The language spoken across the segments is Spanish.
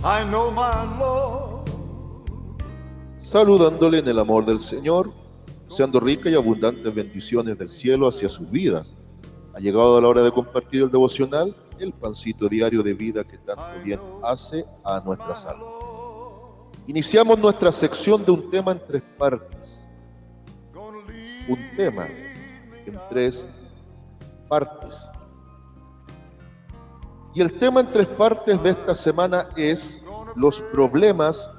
I know my Lord. Saludándole en el amor del Señor, deseando ricas y abundantes bendiciones del cielo hacia sus vidas. Ha llegado la hora de compartir el devocional, el pancito diario de vida que tanto bien hace a nuestras almas. Iniciamos nuestra sección de un tema en tres partes. Un tema en tres partes. Y el tema en tres partes de esta semana es los problemas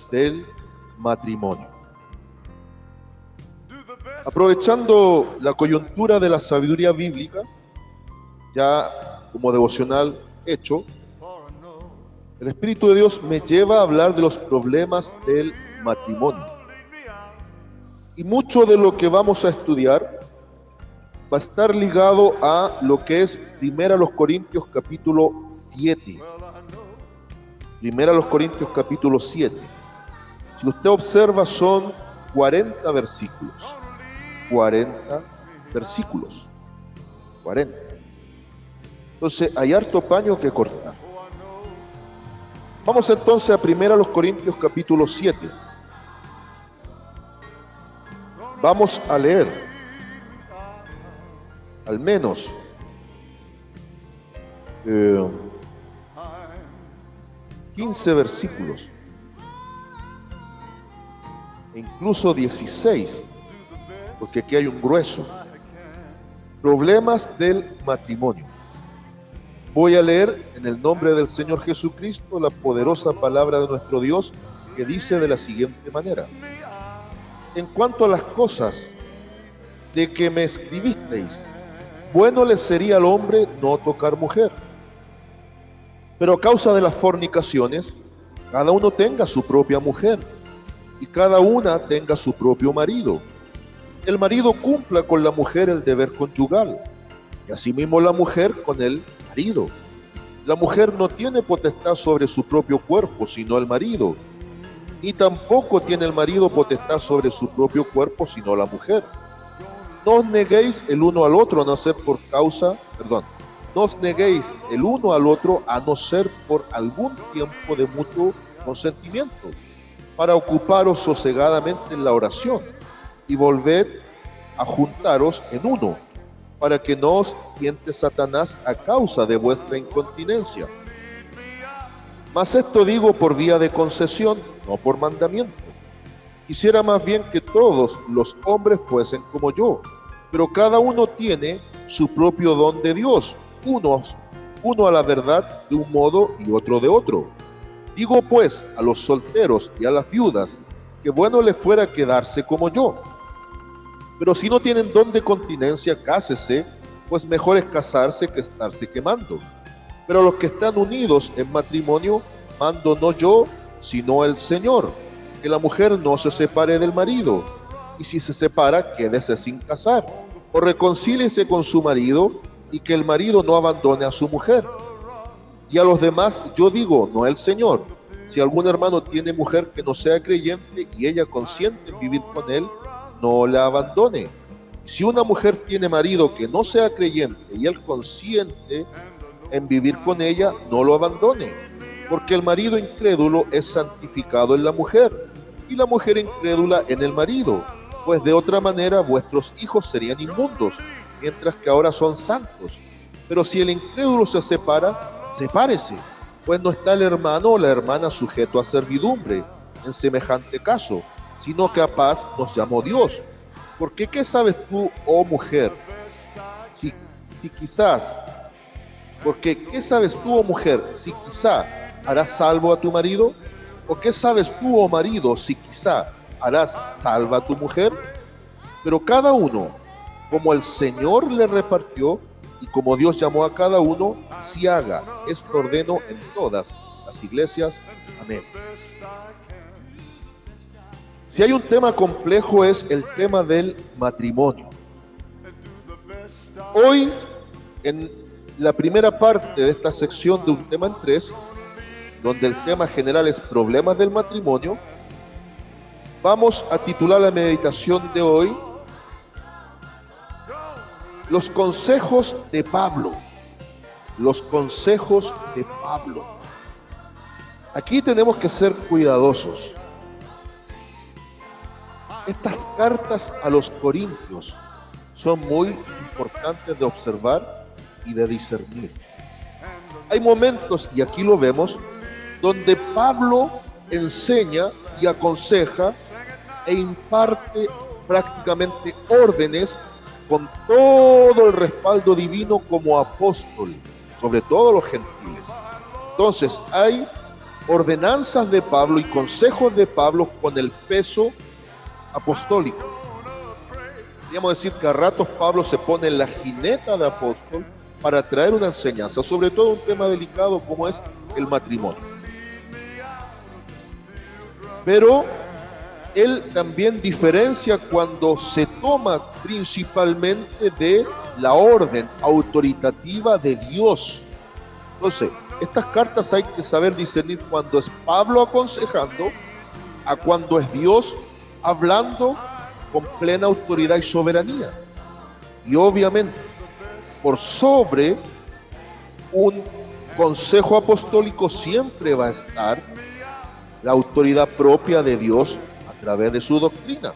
del matrimonio. Aprovechando la coyuntura de la sabiduría bíblica, ya como devocional hecho, el Espíritu de Dios me lleva a hablar de los problemas del matrimonio. Y mucho de lo que vamos a estudiar va a estar ligado a lo que es 1 Corintios capítulo 7. 1 Corintios capítulo 7. Si usted observa, son 40 versículos. 40 versículos. 40. Entonces, hay harto paño que cortar. Vamos entonces a 1 Corintios capítulo 7. Vamos a leer al menos 15 versículos, e incluso 16, porque aquí hay un grueso. Problemas del matrimonio. Voy a leer en el nombre del Señor Jesucristo la poderosa palabra de nuestro Dios, que dice de la siguiente manera: en cuanto a las cosas de que me escribisteis, bueno le sería al hombre no tocar mujer. Pero a causa de las fornicaciones, cada uno tenga su propia mujer, y cada una tenga su propio marido. El marido cumpla con la mujer el deber conyugal, y asimismo la mujer con el marido. La mujer no tiene potestad sobre su propio cuerpo, sino el marido, y tampoco tiene el marido potestad sobre su propio cuerpo, sino la mujer. No os neguéis el uno al otro a no ser por causa, no os neguéis el uno al otro a no ser por algún tiempo de mutuo consentimiento, para ocuparos sosegadamente en la oración, y volved a juntaros en uno, para que no os tiente Satanás a causa de vuestra incontinencia. Mas esto digo por vía de concesión, no por mandamiento. Quisiera más bien que todos los hombres fuesen como yo, pero cada uno tiene su propio don de Dios, uno a la verdad de un modo y otro de otro. Digo pues a los solteros y a las viudas, que bueno les fuera quedarse como yo. Pero si no tienen don de continencia, cásese, pues mejor es casarse que estarse quemando. Pero los que están unidos en matrimonio, mando no yo, sino el Señor, que la mujer no se separe del marido, y si se separa, quédese sin casar, o reconcíliese con su marido, y que el marido no abandone a su mujer. Y a los demás yo digo, no el Señor: si algún hermano tiene mujer que no sea creyente, y ella consiente en vivir con él, no la abandone. Si una mujer tiene marido que no sea creyente, y él consiente en vivir con ella, no lo abandone, porque el marido incrédulo es santificado en la mujer, y la mujer incrédula en el marido, pues de otra manera vuestros hijos serían inmundos, mientras que ahora son santos. Pero si el incrédulo se separa, sepárese, pues no está el hermano o la hermana sujeto a servidumbre en semejante caso, sino que a paz nos llamó Dios. Porque ¿qué sabes tú, oh mujer? Porque ¿qué sabes tú, oh mujer, si quizá harás salvo a tu marido? ¿O qué sabes tú, oh marido, si quizá harás salva a tu mujer? Pero cada uno, como el Señor le repartió, y como Dios llamó a cada uno, si haga. Esto ordeno en todas las iglesias. Amén. Si hay un tema complejo, es el tema del matrimonio. Hoy, en la primera parte de esta sección de un tema en tres, donde el tema general es problemas del matrimonio, vamos a titular la meditación de hoy los consejos de Pablo. Los consejos de Pablo. Aquí tenemos que ser cuidadosos. Estas cartas a los Corintios son muy importantes de observar y de discernir. Hay momentos, y aquí lo vemos, donde Pablo enseña y aconseja e imparte prácticamente órdenes con todo el respaldo divino como apóstol, sobre todo los gentiles. Entonces, hay ordenanzas de Pablo y consejos de Pablo con el peso apostólico. Podríamos decir que a ratos Pablo se pone en la jineta de apóstol para traer una enseñanza, sobre todo un tema delicado como es el matrimonio. Pero él también diferencia cuando se toma principalmente de la orden autoritativa de Dios. Entonces, estas cartas hay que saber discernir cuando es Pablo aconsejando a cuando es Dios hablando con plena autoridad y soberanía. Y obviamente, por sobre un consejo apostólico siempre va a estar la autoridad propia de Dios a través de su doctrina.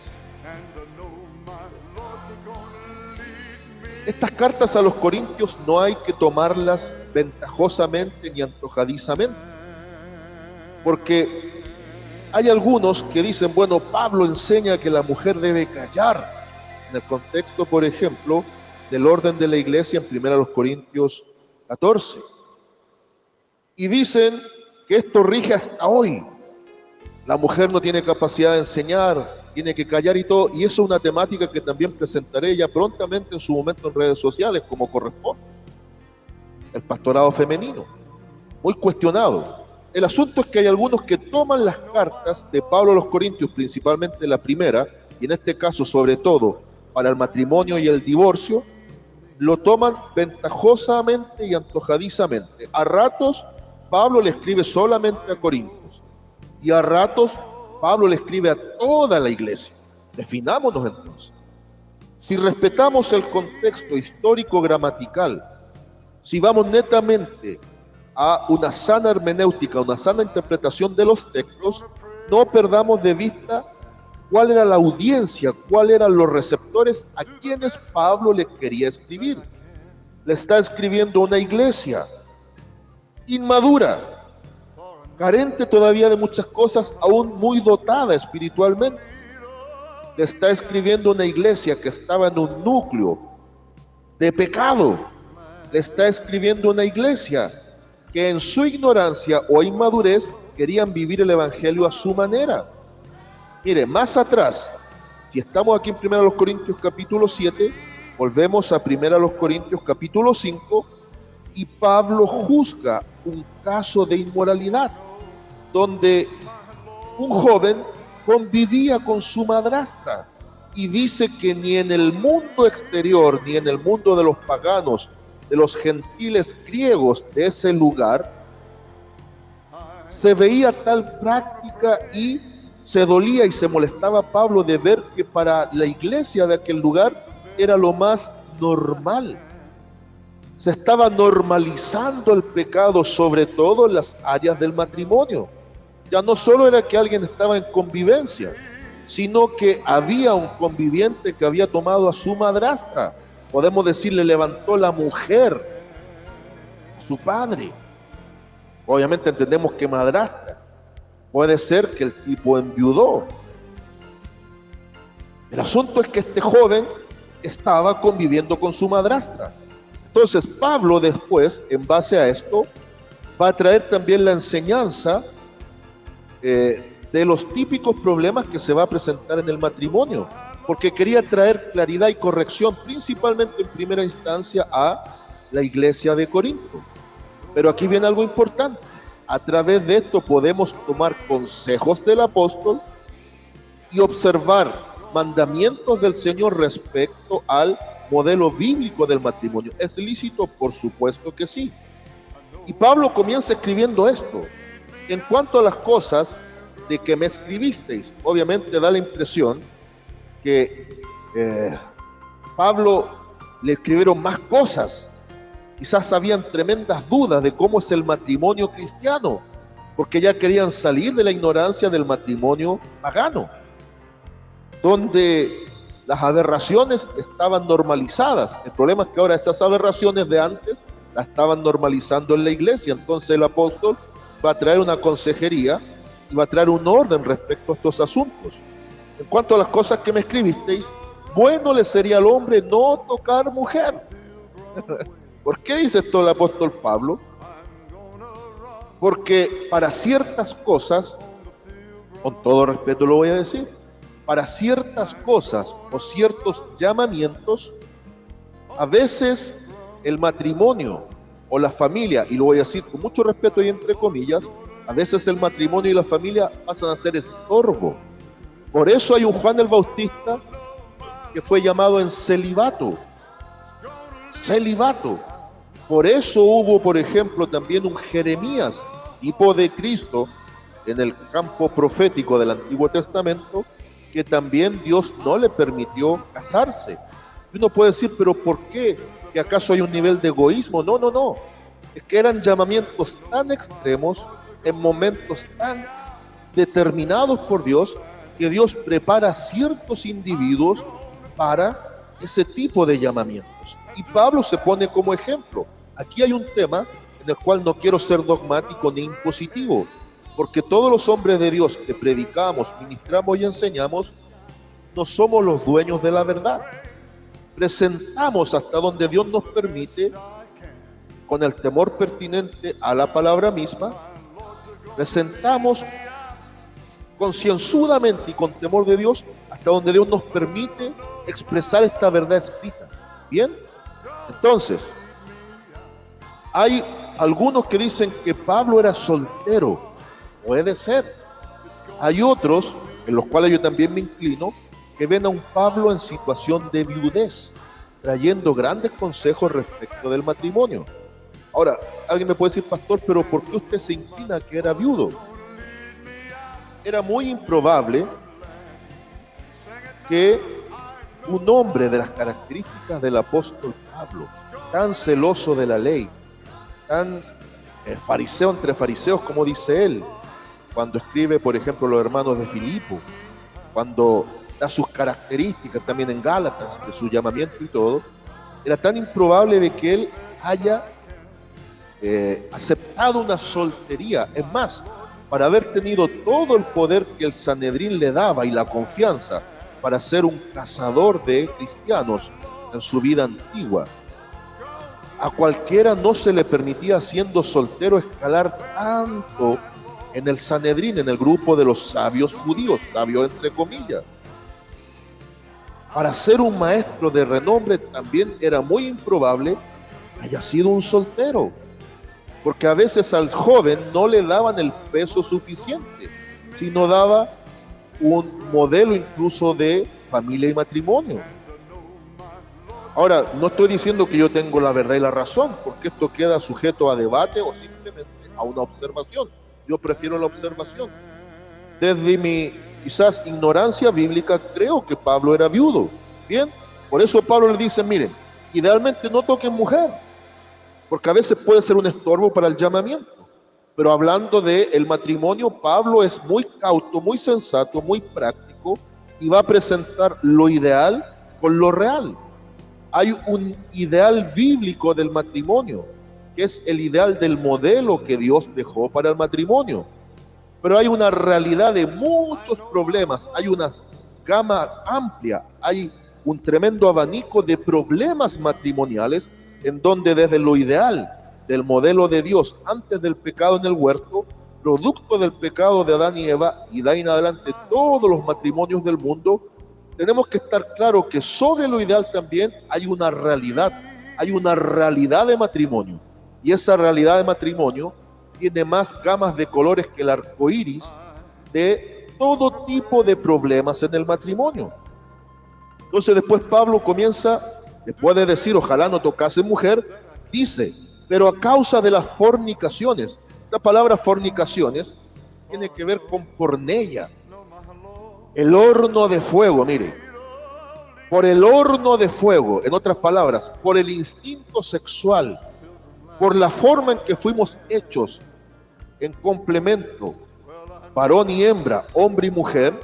Estas cartas a los Corintios no hay que tomarlas ventajosamente ni antojadizamente, porque hay algunos que dicen, bueno, Pablo enseña que la mujer debe callar, en el contexto, por ejemplo, del orden de la iglesia en 1 Corintios 14. Y dicen que esto rige hasta hoy. La mujer no tiene capacidad de enseñar, tiene que callar y todo. Y eso es una temática que también presentaré ya prontamente en su momento en redes sociales, como corresponde. El pastorado femenino, muy cuestionado. El asunto es que hay algunos que toman las cartas de Pablo a los Corintios, principalmente la primera, y en este caso sobre todo para el matrimonio y el divorcio, lo toman ventajosamente y antojadizamente. A ratos Pablo le escribe solamente a Corintios y a ratos Pablo le escribe a toda la iglesia. Definámonos entonces. Si respetamos el contexto histórico gramatical, si vamos netamente a una sana hermenéutica, una sana interpretación de los textos, no perdamos de vista cuál era la audiencia, cuáles eran los receptores a quienes Pablo le quería escribir. Le está escribiendo a una iglesia inmadura, carente todavía de muchas cosas, aún muy dotada espiritualmente. Le está escribiendo a una iglesia que estaba en un núcleo de pecado. Le está escribiendo a una iglesia que en su ignorancia o inmadurez querían vivir el evangelio a su manera. Mire, más atrás, si estamos aquí en 1 Corintios capítulo 7, volvemos a 1 Corintios capítulo 5 y Pablo juzga un caso de inmoralidad donde un joven convivía con su madrastra y dice que ni en el mundo exterior ni en el mundo de los paganos, de los gentiles griegos de ese lugar, se veía tal práctica y se dolía y se molestaba Pablo de ver que para la iglesia de aquel lugar era lo más normal. Se estaba normalizando el pecado, sobre todo en las áreas del matrimonio. Ya no solo era que alguien estaba en convivencia, sino que había un conviviente que había tomado a su madrastra. Podemos decir, le levantó la mujer a su padre. Obviamente entendemos que madrastra. Puede ser que el tipo enviudó. El asunto es que este joven estaba conviviendo con su madrastra. Entonces Pablo después, en base a esto, va a traer también la enseñanza de los típicos problemas que se va a presentar en el matrimonio, porque quería traer claridad y corrección, principalmente en primera instancia a la iglesia de Corinto. Pero aquí viene algo importante. A través de esto podemos tomar consejos del apóstol y observar mandamientos del Señor respecto al modelo bíblico del matrimonio. ¿Es lícito? Por supuesto que sí. Y Pablo comienza escribiendo esto. En cuanto a las cosas de que me escribisteis, obviamente da la impresión que Pablo le escribieron más cosas. Quizás habían tremendas dudas de cómo es el matrimonio cristiano. porque ya querían salir de la ignorancia del matrimonio pagano, donde las aberraciones estaban normalizadas. El problema es que ahora esas aberraciones de antes las estaban normalizando en la iglesia. Entonces el apóstol va a traer una consejería y va a traer un orden respecto a estos asuntos. En cuanto a las cosas que me escribisteis, bueno le sería al hombre no tocar mujer. ¿Por qué dice esto el apóstol Pablo? Porque para ciertas cosas, con todo respeto lo voy a decir, para ciertas cosas o ciertos llamamientos, a veces el matrimonio o la familia, y lo voy a decir con mucho respeto y entre comillas, a veces el matrimonio y la familia pasan a ser estorbo. Por eso hay un Juan el Bautista que fue llamado en celibato. Celibato. Por eso hubo, por ejemplo, también un Jeremías, tipo de Cristo, en el campo profético del Antiguo Testamento, que también Dios no le permitió casarse. Y uno puede decir, pero ¿por qué? ¿Que acaso hay un nivel de egoísmo? No, no, no. Es que eran llamamientos tan extremos, en momentos tan determinados por Dios, que Dios prepara ciertos individuos para ese tipo de llamamientos. Y Pablo se pone como ejemplo. Aquí hay un tema en el cual no quiero ser dogmático ni impositivo, porque todos los hombres de Dios que predicamos, ministramos y enseñamos, no somos los dueños de la verdad. Presentamos hasta donde Dios nos permite, con el temor pertinente a la palabra misma, presentamos concienzudamente y con temor de Dios hasta donde Dios nos permite expresar esta verdad escrita. ¿Bien? Entonces, hay algunos que dicen que Pablo era soltero. Puede ser. Hay otros, en los cuales yo también me inclino, que ven a un Pablo en situación de viudez, trayendo grandes consejos respecto del matrimonio. Ahora, alguien me puede decir, pastor, pero ¿por qué usted se inclina que era viudo? Era muy improbable que un hombre de las características del apóstol Pablo, tan celoso de la ley, tan fariseo entre fariseos, como dice él, cuando escribe, por ejemplo, los hermanos de Filipo, cuando da sus características también en Gálatas, de su llamamiento y todo, era tan improbable de que él haya aceptado una soltería. Es más, para haber tenido todo el poder que el Sanedrín le daba y la confianza para ser un cazador de cristianos en su vida antigua, a cualquiera no se le permitía, siendo soltero, escalar tanto en el Sanedrín, en el grupo de los sabios judíos, sabios entre comillas. Para ser un maestro de renombre también era muy improbable que haya sido un soltero, porque a veces al joven no le daban el peso suficiente, sino daba un modelo incluso de familia y matrimonio. Ahora, no estoy diciendo que yo tengo la verdad y la razón, porque esto queda sujeto a debate o simplemente a una observación. Yo prefiero la observación. Desde mi quizás ignorancia bíblica, creo que Pablo era viudo. Bien, por eso Pablo le dice, miren, idealmente no toquen mujer, porque a veces puede ser un estorbo para el llamamiento. Pero hablando del matrimonio, Pablo es muy cauto, muy sensato, muy práctico y va a presentar lo ideal con lo real. Hay un ideal bíblico del matrimonio, que es el ideal del modelo que Dios dejó para el matrimonio. Pero hay una realidad de muchos problemas, hay una gama amplia, hay un tremendo abanico de problemas matrimoniales en donde desde lo ideal del modelo de Dios antes del pecado en el huerto, producto del pecado de Adán y Eva, y de ahí en adelante todos los matrimonios del mundo, tenemos que estar claros que sobre lo ideal también hay una realidad de matrimonio, y esa realidad de matrimonio tiene más gamas de colores que el arco iris de todo tipo de problemas en el matrimonio. Entonces después Pablo comienza, después de decir ojalá no tocase mujer, dice, pero a causa de las fornicaciones. La palabra fornicaciones tiene que ver con porneia, el horno de fuego. Mire, por el horno de fuego, en otras palabras, por el instinto sexual, por la forma en que fuimos hechos, en complemento, varón y hembra, hombre y mujer,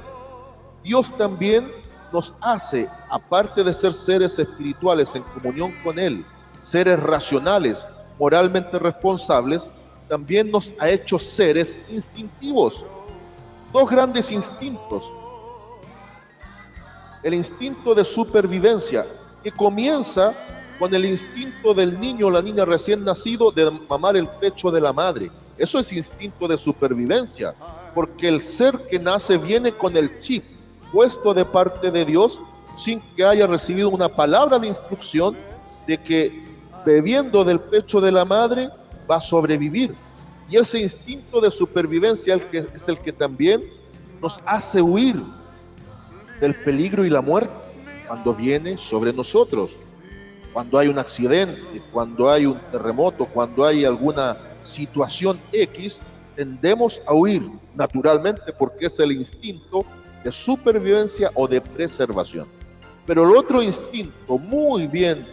Dios también nos hace, aparte de ser seres espirituales en comunión con Él, seres racionales, moralmente responsables, también nos ha hecho seres instintivos. Dos grandes instintos. El instinto de supervivencia, que comienza con el instinto del niño o la niña recién nacido de mamar el pecho de la madre. Eso es instinto de supervivencia, porque el ser que nace viene con el chip puesto de parte de Dios sin que haya recibido una palabra de instrucción de que bebiendo del pecho de la madre va a sobrevivir. Y ese instinto de supervivencia es el que también nos hace huir del peligro y la muerte cuando viene sobre nosotros. Cuando hay un accidente, cuando hay un terremoto, cuando hay alguna situación X, tendemos a huir naturalmente porque es el instinto de supervivencia o de preservación. Pero el otro instinto muy bien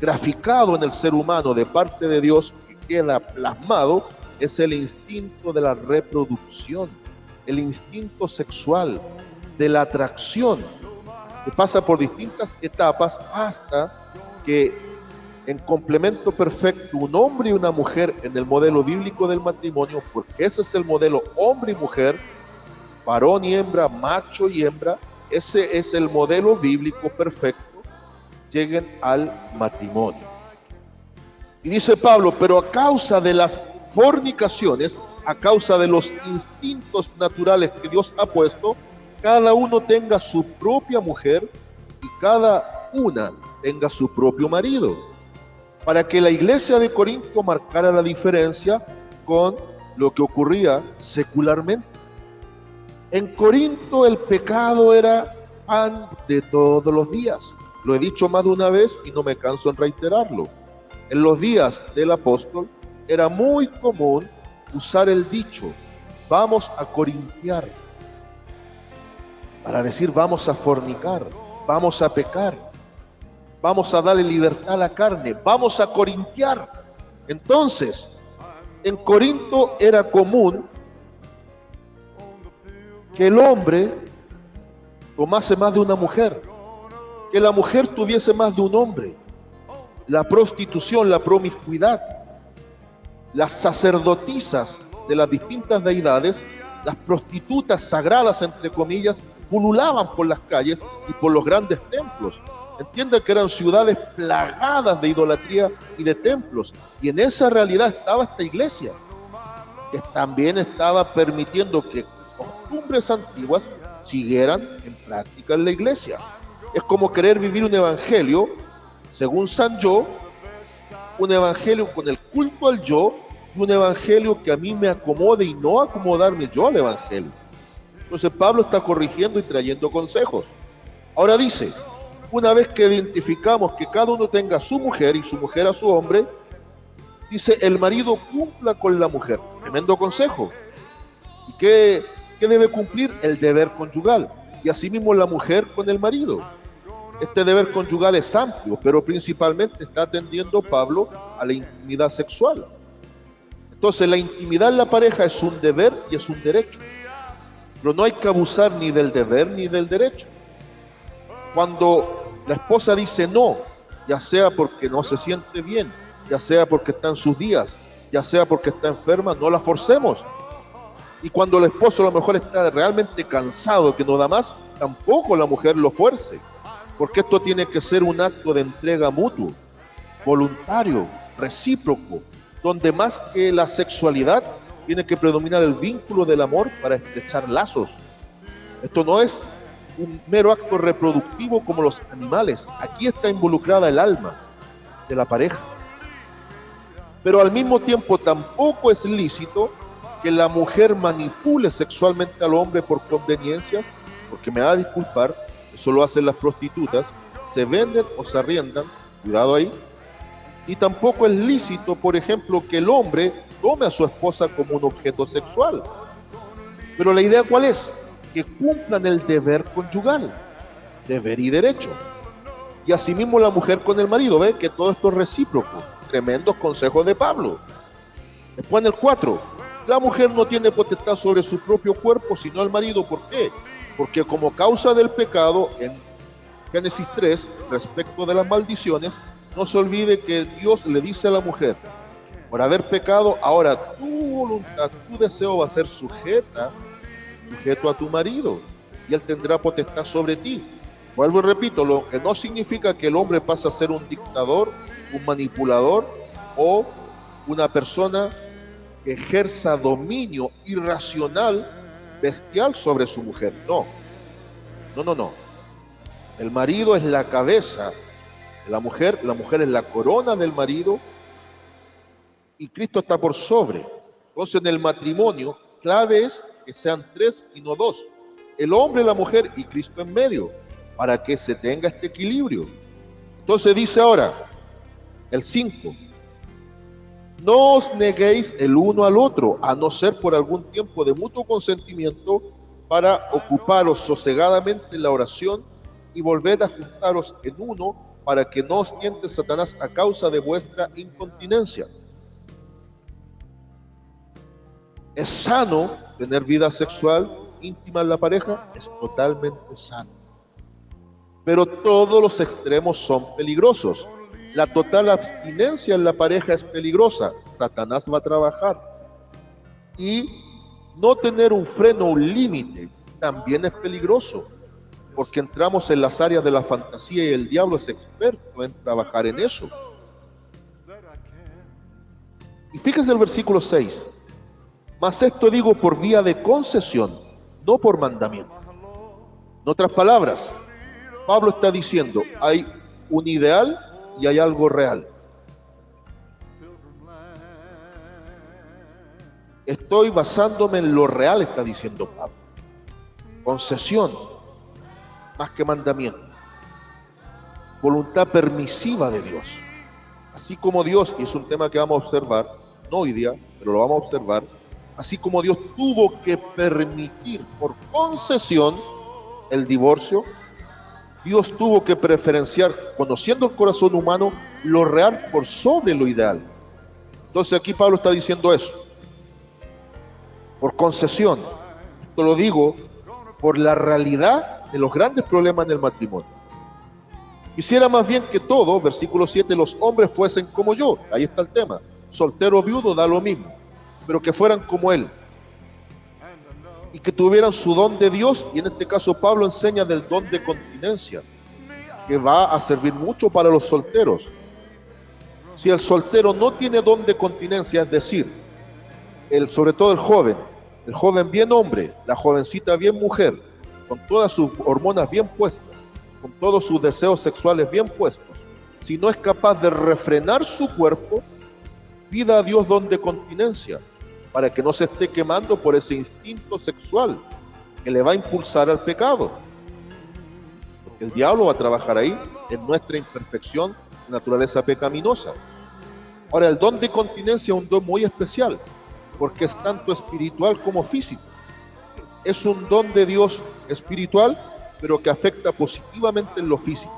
graficado en el ser humano de parte de Dios, que queda plasmado, es el instinto de la reproducción, el instinto sexual, de la atracción, que pasa por distintas etapas hasta que en complemento perfecto un hombre y una mujer en el modelo bíblico del matrimonio, porque ese es el modelo hombre y mujer, varón y hembra, macho y hembra, ese es el modelo bíblico perfecto, lleguen al matrimonio. Y dice Pablo, pero a causa de las fornicaciones, a causa de los instintos naturales que Dios ha puesto, cada uno tenga su propia mujer y cada una tenga su propio marido, para que la iglesia de Corinto marcara la diferencia con lo que ocurría secularmente. En Corinto el pecado era pan de todos los días. Lo he dicho más de una vez y no me canso en reiterarlo. En los días del apóstol era muy común usar el dicho, vamos a corintiar, para decir vamos a fornicar, vamos a pecar, vamos a darle libertad a la carne, vamos a corintiar. Entonces, en Corinto era común que el hombre tomase más de una mujer, que la mujer tuviese más de un hombre. La prostitución, la promiscuidad, las sacerdotisas de las distintas deidades, las prostitutas sagradas, entre comillas, pululaban por las calles y por los grandes templos. Entienden que eran ciudades plagadas de idolatría y de templos. Y en esa realidad estaba esta iglesia, que también estaba permitiendo que costumbres antiguas siguieran en práctica en la iglesia. Es como querer vivir un evangelio, según San Yo, un evangelio con el culto al yo, y un evangelio que a mí me acomode y no acomodarme yo al evangelio. Entonces Pablo está corrigiendo y trayendo consejos. Ahora dice, una vez que identificamos que cada uno tenga a su mujer y su mujer a su hombre, dice, el marido cumpla con la mujer. Tremendo consejo. ¿Y qué debe cumplir? El deber conyugal. Y asimismo la mujer con el marido. Este deber conyugal es amplio, pero principalmente está atendiendo Pablo a la intimidad sexual. Entonces la intimidad en la pareja es un deber y es un derecho. Pero no hay que abusar ni del deber ni del derecho. Cuando la esposa dice no, ya sea porque no se siente bien, ya sea porque está en sus días, ya sea porque está enferma, no la forcemos. Y cuando el esposo a lo mejor está realmente cansado, que no da más, tampoco la mujer lo fuerce. Porque esto tiene que ser un acto de entrega mutuo, voluntario, recíproco, donde más que la sexualidad tiene que predominar el vínculo del amor para estrechar lazos. Esto no es un mero acto reproductivo como los animales. Aquí está involucrada el alma de la pareja. Pero al mismo tiempo tampoco es lícito que la mujer manipule sexualmente al hombre por conveniencias, porque me va a disculpar, eso lo hacen las prostitutas, se venden o se arriendan, cuidado ahí. Y tampoco es lícito, por ejemplo, que el hombre tome a su esposa como un objeto sexual. Pero la idea ¿cuál es? Que cumplan el deber conyugal, deber y derecho. Y asimismo la mujer con el marido, ve que todo esto es recíproco. Tremendos consejos de Pablo. Después en el 4, la mujer no tiene potestad sobre su propio cuerpo, sino el marido. ¿Por qué? Porque como causa del pecado, en Génesis 3, respecto de las maldiciones, no se olvide que Dios le dice a la mujer, por haber pecado, ahora tu voluntad, tu deseo va a ser sujeto a tu marido, y él tendrá potestad sobre ti. Vuelvo y repito, lo que no significa que el hombre pase a ser un dictador, un manipulador o una persona que ejerza dominio irracional, bestial sobre su mujer. No, no, no, no. El marido es la cabeza de la mujer es la corona del marido y Cristo está por sobre. Entonces en el matrimonio, clave es que sean 3 y no 2. El hombre, la mujer y Cristo en medio, para que se tenga este equilibrio. Entonces dice ahora, el 5, no os neguéis el uno al otro, a no ser por algún tiempo de mutuo consentimiento, para ocuparos sosegadamente en la oración y volved a juntaros en uno, para que no os tiente Satanás a causa de vuestra incontinencia. ¿Es sano tener vida sexual íntima en la pareja? Es totalmente sano. Pero todos los extremos son peligrosos. La total abstinencia en la pareja es peligrosa. Satanás va a trabajar. Y no tener un freno, un límite, también es peligroso. Porque entramos en las áreas de la fantasía y el diablo es experto en trabajar en eso. Y fíjese el versículo 6. Mas esto digo por vía de concesión, no por mandamiento. En otras palabras, Pablo está diciendo, hay un ideal y hay algo real. Estoy basándome en lo real, está diciendo Pablo. Concesión, más que mandamiento. Voluntad permisiva de Dios. Así como Dios, y es un tema que vamos a observar, no hoy día, pero lo vamos a observar, así como Dios tuvo que permitir por concesión el divorcio, Dios tuvo que preferenciar, conociendo el corazón humano, lo real por sobre lo ideal. Entonces aquí Pablo está diciendo eso, por concesión. Esto lo digo por la realidad de los grandes problemas en el matrimonio. Quisiera más bien que todo, versículo 7, los hombres fuesen como yo. Ahí está el tema. Soltero o viudo da lo mismo, pero que fueran como él y que tuvieran su don de Dios. Y en este caso Pablo enseña del don de continencia, que va a servir mucho para los solteros. Si el soltero no tiene don de continencia, es decir, sobre todo el joven bien hombre, la jovencita bien mujer, con todas sus hormonas bien puestas, con todos sus deseos sexuales bien puestos, si no es capaz de refrenar su cuerpo, pida a Dios don de continencia, para que no se esté quemando por ese instinto sexual que le va a impulsar al pecado. Porque el diablo va a trabajar ahí en nuestra imperfección, naturaleza pecaminosa. Ahora, el don de continencia es un don muy especial, porque es tanto espiritual como físico. Es un don de Dios espiritual, pero que afecta positivamente en lo físico.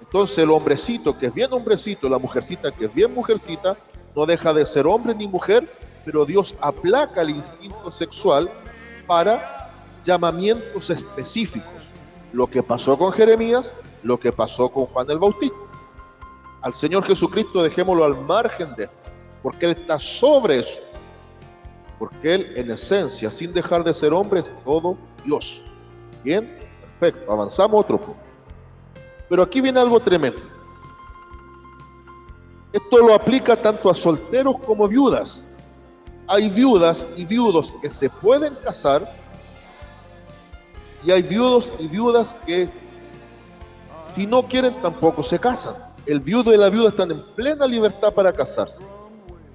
Entonces el hombrecito que es bien hombrecito, la mujercita que es bien mujercita, no deja de ser hombre ni mujer, pero Dios aplaca el instinto sexual para llamamientos específicos. Lo que pasó con Jeremías, lo que pasó con Juan el Bautista. Al Señor Jesucristo dejémoslo al margen de esto, porque Él está sobre eso. Porque Él, en esencia, sin dejar de ser hombre, es todo Dios. Bien, perfecto, avanzamos a otro punto. Pero aquí viene algo tremendo. Esto lo aplica tanto a solteros como viudas. Hay viudas y viudos que se pueden casar, y hay viudos y viudas que, si no quieren, tampoco se casan. El viudo y la viuda están en plena libertad para casarse.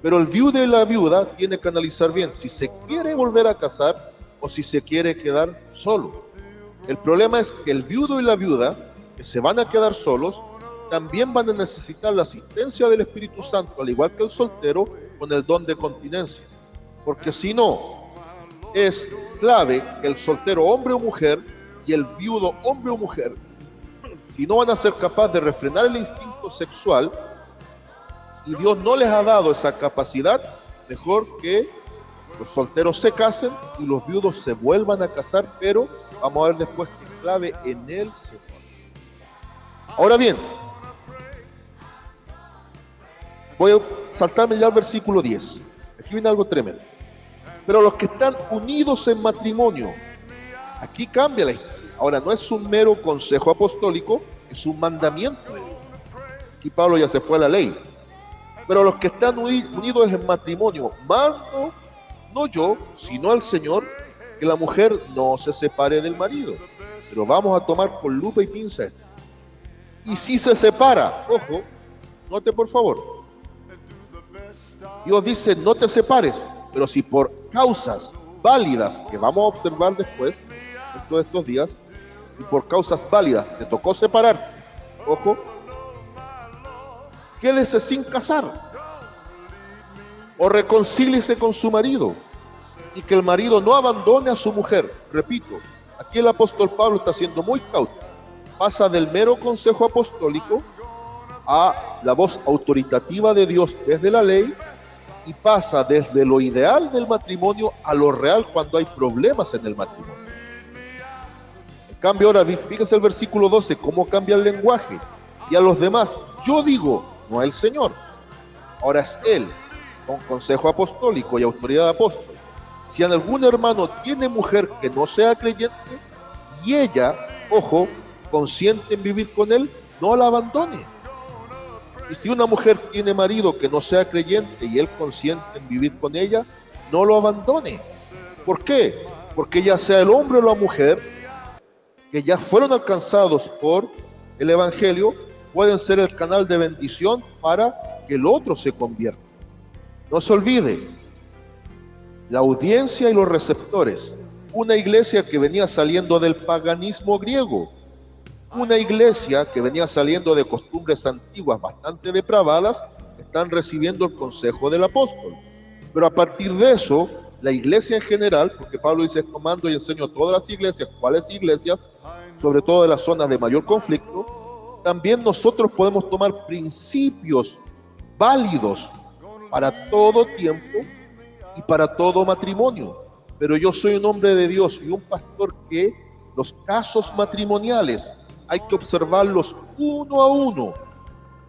Pero el viudo y la viuda tiene que analizar bien si se quiere volver a casar o si se quiere quedar solo. El problema es que el viudo y la viuda, que se van a quedar solos, también van a necesitar la asistencia del Espíritu Santo, al igual que el soltero, con el don de continencia. Porque si no, es clave que el soltero hombre o mujer y el viudo hombre o mujer, si no van a ser capaces de refrenar el instinto sexual, y Dios no les ha dado esa capacidad, mejor que los solteros se casen y los viudos se vuelvan a casar, pero vamos a ver después que es clave en el Señor. Ahora bien, voy a saltarme ya al versículo 10. Aquí viene algo tremendo. Pero los que están unidos en matrimonio, aquí cambia la historia. Ahora no es un mero consejo apostólico, es un mandamiento de Dios. Aquí Pablo ya se fue a la ley. Pero los que están unidos en matrimonio, mando, no yo, sino al Señor, que la mujer no se separe del marido. Pero vamos a tomar con lupa y pinza esto. Y si se separa, ojo, note por favor, Dios dice no te separes, pero si por causas válidas, que vamos a observar después, dentro de estos días, y por causas válidas te tocó separar, ojo, quédese sin casar, o reconcíliese con su marido, y que el marido no abandone a su mujer. Repito, aquí el apóstol Pablo está siendo muy cauto, pasa del mero consejo apostólico a la voz autoritativa de Dios desde la ley, y pasa desde lo ideal del matrimonio a lo real cuando hay problemas en el matrimonio. En cambio ahora, fíjese el versículo 12, cómo cambia el lenguaje. Y a los demás, yo digo, no el Señor. Ahora es Él, con consejo apostólico y autoridad de apóstol. Si algún hermano tiene mujer que no sea creyente, y ella, ojo, consciente en vivir con él, no la abandone. Y si una mujer tiene marido que no sea creyente y él consciente en vivir con ella, no lo abandone. ¿Por qué? Porque ya sea el hombre o la mujer que ya fueron alcanzados por el Evangelio, pueden ser el canal de bendición para que el otro se convierta. No se olvide, la audiencia y los receptores, una iglesia que venía saliendo del paganismo griego, una iglesia que venía saliendo de costumbres antiguas bastante depravadas, están recibiendo el consejo del apóstol. Pero a partir de eso, la iglesia en general, porque Pablo dice, comando y enseño a todas las iglesias, ¿cuáles iglesias? Sobre todo de las zonas de mayor conflicto, también nosotros podemos tomar principios válidos para todo tiempo y para todo matrimonio. Pero yo soy un hombre de Dios y un pastor que los casos matrimoniales hay que observarlos uno a uno,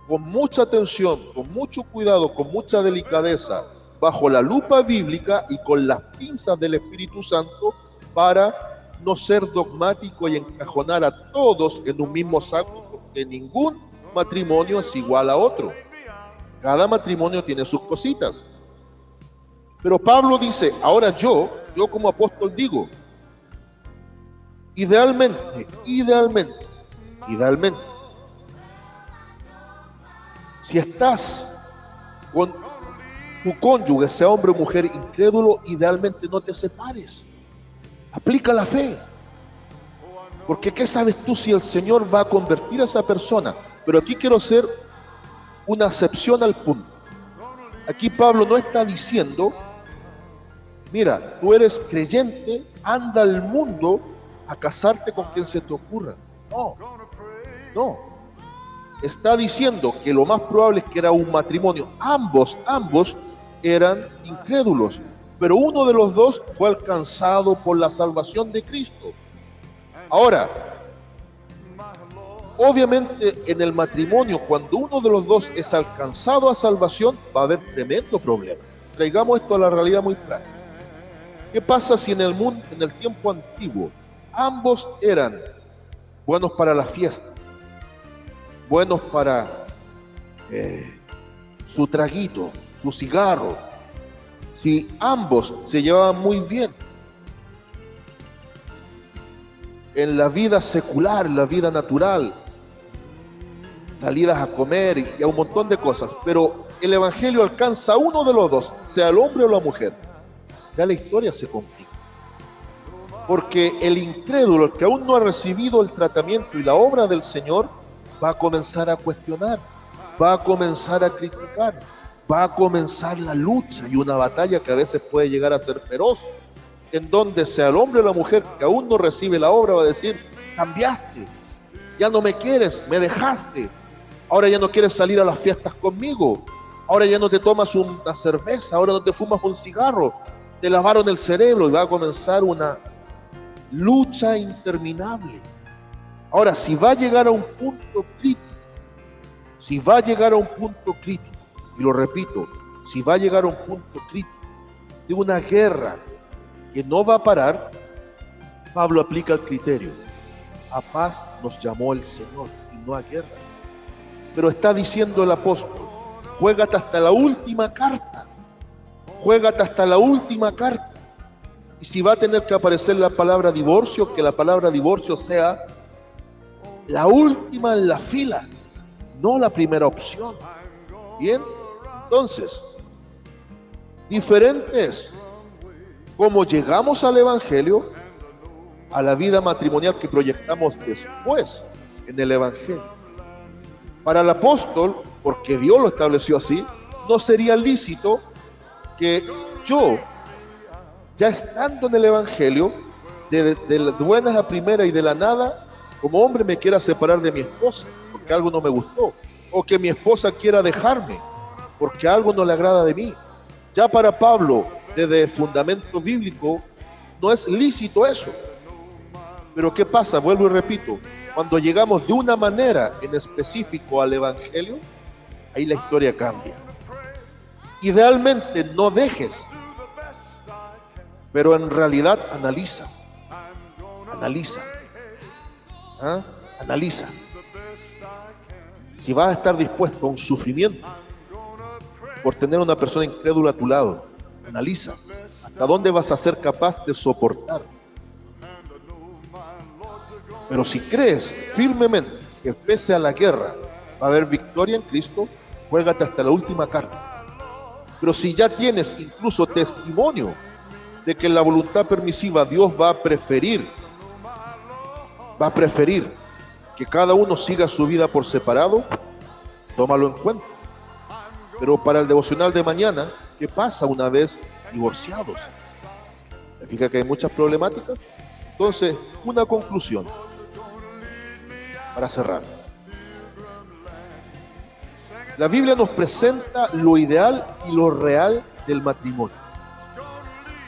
con mucha atención, con mucho cuidado, con mucha delicadeza, bajo la lupa bíblica y con las pinzas del Espíritu Santo, para no ser dogmático y encajonar a todos en un mismo saco, porque ningún matrimonio es igual a otro. Cada matrimonio tiene sus cositas. Pero Pablo dice, ahora yo como apóstol digo, idealmente, si estás con tu cónyuge, sea hombre o mujer incrédulo, idealmente no te separes. Aplica la fe. Porque ¿qué sabes tú si el Señor va a convertir a esa persona? Pero aquí quiero hacer una excepción al punto. Aquí Pablo no está diciendo, mira, tú eres creyente, anda al mundo a casarte con quien se te ocurra. No. Está diciendo que lo más probable es que era un matrimonio. Ambos eran incrédulos, pero uno de los dos fue alcanzado por la salvación de Cristo. Ahora, obviamente en el matrimonio, cuando uno de los dos es alcanzado a salvación, va a haber tremendo problema. Traigamos esto a la realidad muy práctica. ¿Qué pasa si en el mundo, en el tiempo antiguo, ambos eran buenos para la fiesta, buenos para su traguito, su cigarro? Si ambos se llevaban muy bien en la vida secular, en la vida natural, salidas a comer y a un montón de cosas, pero el Evangelio alcanza a uno de los dos, sea el hombre o la mujer, ya la historia se complica. Porque el incrédulo, el que aún no ha recibido el tratamiento y la obra del Señor, va a comenzar a cuestionar, va a comenzar a criticar, va a comenzar la lucha y una batalla que a veces puede llegar a ser feroz, en donde sea el hombre o la mujer que aún no recibe la obra, va a decir, cambiaste, ya no me quieres, me dejaste, ahora ya no quieres salir a las fiestas conmigo, Ahora ya no te tomas una cerveza, ahora no te fumas un cigarro, te lavaron el cerebro y va a comenzar una lucha interminable. Ahora, si va a llegar a un punto crítico, si va a llegar a un punto crítico, y lo repito, si va a llegar a un punto crítico de una guerra que no va a parar, Pablo aplica el criterio. A paz nos llamó el Señor y no a guerra. Pero está diciendo el apóstol, juégate hasta la última carta, juégate hasta la última carta. Y si va a tener que aparecer la palabra divorcio, que la palabra divorcio sea la última en la fila, no la primera opción. Bien, entonces, diferentes cómo llegamos al Evangelio, a la vida matrimonial que proyectamos después en el Evangelio. Para el apóstol, porque Dios lo estableció así, no sería lícito que yo, ya estando en el Evangelio, de buenas a primeras y de la nada, como hombre me quiera separar de mi esposa porque algo no me gustó, o que mi esposa quiera dejarme porque algo no le agrada de mí. Ya para Pablo, desde fundamento bíblico, no es lícito eso. Pero ¿qué pasa? Vuelvo y repito, cuando llegamos de una manera en específico al Evangelio, ahí la historia cambia. Idealmente no dejes, pero en realidad analiza. ¿Ah? Analiza. Si vas a estar dispuesto a un sufrimiento por tener una persona incrédula a tu lado, analiza hasta dónde vas a ser capaz de soportar. Pero si crees firmemente que pese a la guerra va a haber victoria en Cristo, juégate hasta la última carta. Pero si ya tienes incluso testimonio de que en la voluntad permisiva Dios va a preferir que cada uno siga su vida por separado, tómalo en cuenta. Pero para el devocional de mañana, ¿qué pasa una vez divorciados? ¿Significa que hay muchas problemáticas? Entonces, una conclusión para cerrar. La Biblia nos presenta lo ideal y lo real del matrimonio.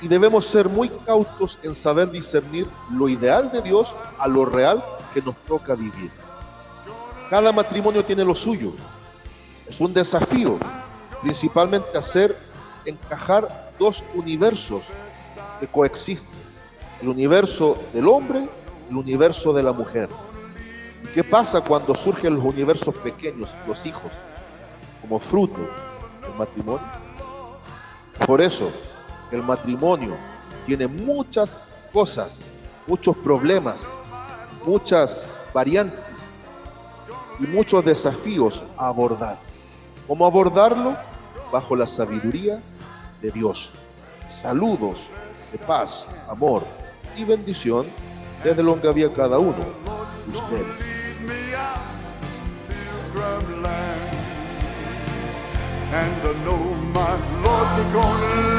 Y debemos ser muy cautos en saber discernir lo ideal de Dios a lo real que nos toca vivir. Cada matrimonio tiene lo suyo. Es un desafío, principalmente hacer encajar dos universos que coexisten. El universo del hombre y el universo de la mujer. ¿Y qué pasa cuando surgen los universos pequeños, los hijos, como fruto del matrimonio? Por eso, el matrimonio tiene muchas cosas, muchos problemas, muchas variantes y muchos desafíos a abordar. ¿Cómo abordarlo? Bajo la sabiduría de Dios. Saludos de paz, amor y bendición desde donde había cada uno de ustedes. And I know my Lord's gonna